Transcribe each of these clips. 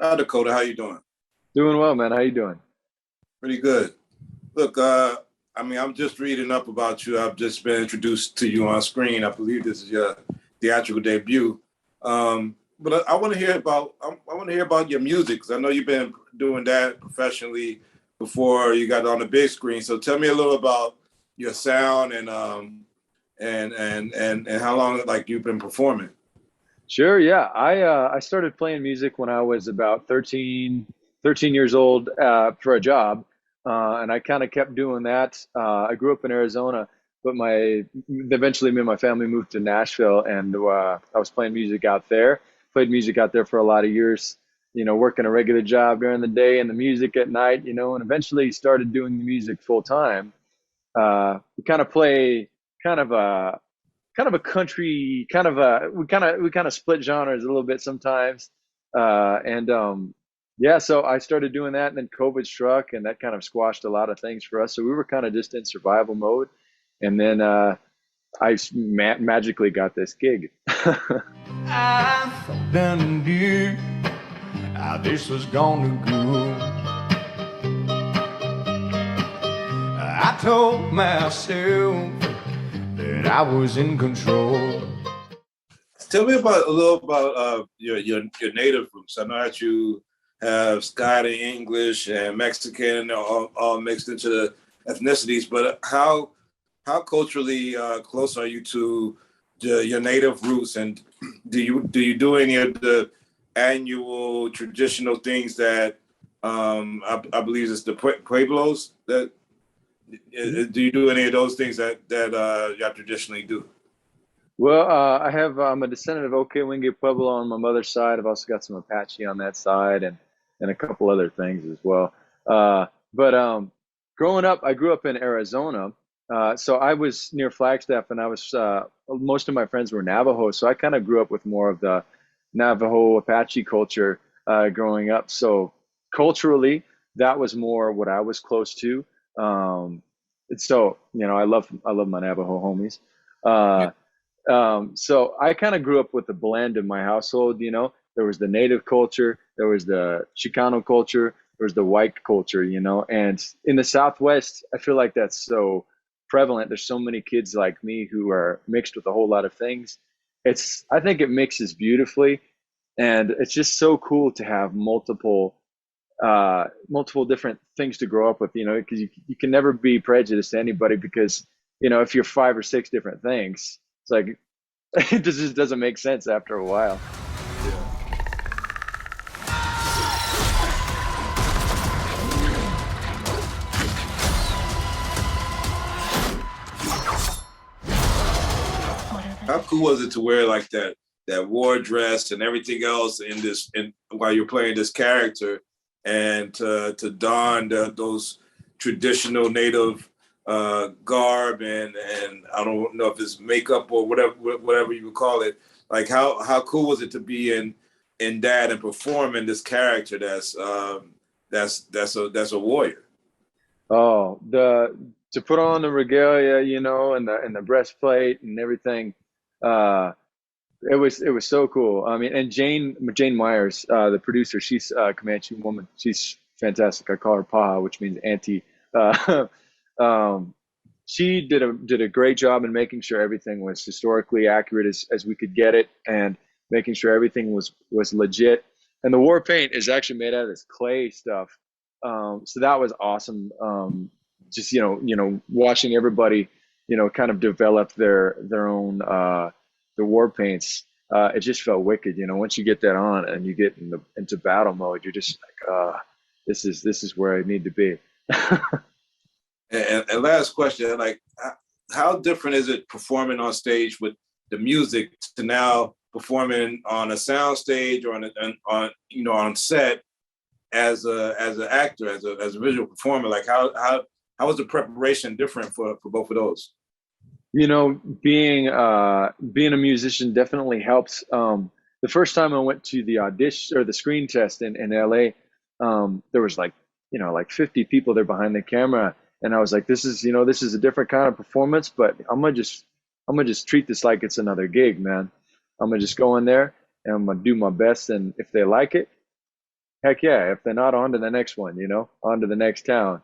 Hi, Dakota. How you doing? Doing well, man. How you doing? Pretty good. Look, I'm just reading up about you. I've just been introduced to you on screen. I believe this is your theatrical debut. But I want to hear about I want to hear about your music because I know you've been doing that professionally before you got on the big screen. So tell me a little about your sound and how long like you've been performing. Sure, yeah. I started playing music when I was about 13 years old for a job, and I kind of kept doing that. I grew up in Arizona, but my eventually me and my family moved to Nashville, and I was playing music out there. Played music out there for a lot of years. Working a regular job during the day and the music at night. And eventually started doing the music full time. We kind of play kind of a country we kind of split genres a little bit sometimes and yeah, so I started doing that, and then COVID struck, and that kind of squashed a lot of things for us, so we were kind of just in survival mode. And then magically got this gig. I thought then and knew how this was gonna go. I told myself that I was in control. Tell me about a little about your native roots. I know that you have Scotty, English, and Mexican all mixed into the ethnicities, but how culturally close are you to your native roots, and do you do any of the annual traditional things that I believe it's the pueblos that do you do any of those things that y'all traditionally do? Well, I'm a descendant of Wingate Pueblo on my mother's side. I've also got some Apache on that side, and a couple other things as well. But growing up, I grew up in Arizona, so I was near Flagstaff, and I was most of my friends were Navajo, so I kind of grew up with more of the Navajo Apache culture growing up. So culturally, that was more what I was close to. So I love my Navajo homies. Uh, so I kind of grew up with the blend in my household. There was the native culture, there was the Chicano culture, there was the white culture. And in the Southwest, I feel like that's so prevalent. There's so many kids like me who are mixed with a whole lot of things. I think it mixes beautifully, and it's just so cool to have multiple different things to grow up with, because you can never be prejudiced to anybody, because if you're five or six different things, it's like it just doesn't make sense after a while. Yeah. How cool was it to wear like that war dress and everything else in this and while you're playing this character and to don those traditional native garb and I don't know if it's makeup or whatever you would call it. Like how cool was it to be in that and performing this character that's a warrior. Oh, the to put on the regalia, and the breastplate and everything. Uh, it was so cool. I mean, and Jane Myers, the producer, she's a Comanche woman. She's fantastic. I call her Paha, which means auntie. Uh, um, she did a great job in making sure everything was historically accurate as we could get it, and making sure everything was legit. And the war paint is actually made out of this clay stuff, so that was awesome. Just watching everybody, kind of develop their own the war paints. It just felt wicked. Once you get that on and you get into battle mode, you're just like, this is where I need to be. And last question, like, how different is it performing on stage with the music to now performing on a sound stage or on set as an actor, as a visual performer? Like, how is the preparation different for both of those? Being a musician definitely helps. The first time I went to the audition or the screen test in LA, there was like 50 people there behind the camera, and I was like, this is a different kind of performance, but I'm gonna just treat this like it's another gig, man. I'm gonna just go in there and I'm gonna do my best, and if they like it, heck yeah, if they're not, on to the next one, you know, on to the next town.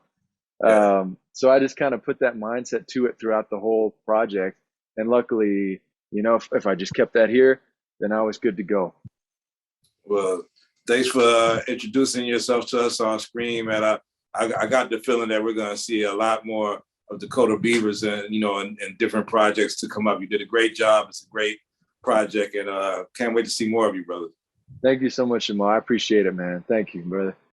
Yeah. So I just kind of put that mindset to it throughout the whole project. And luckily, you know, if I just kept that here, then I was good to go. Well, thanks for introducing yourself to us on screen, man. I got the feeling that we're going to see a lot more of Dakota Beavers and, you know, and different projects to come up. You did a great job. It's a great project, and can't wait to see more of you, brother. Thank you so much, Jamal. I appreciate it, man. Thank you, brother.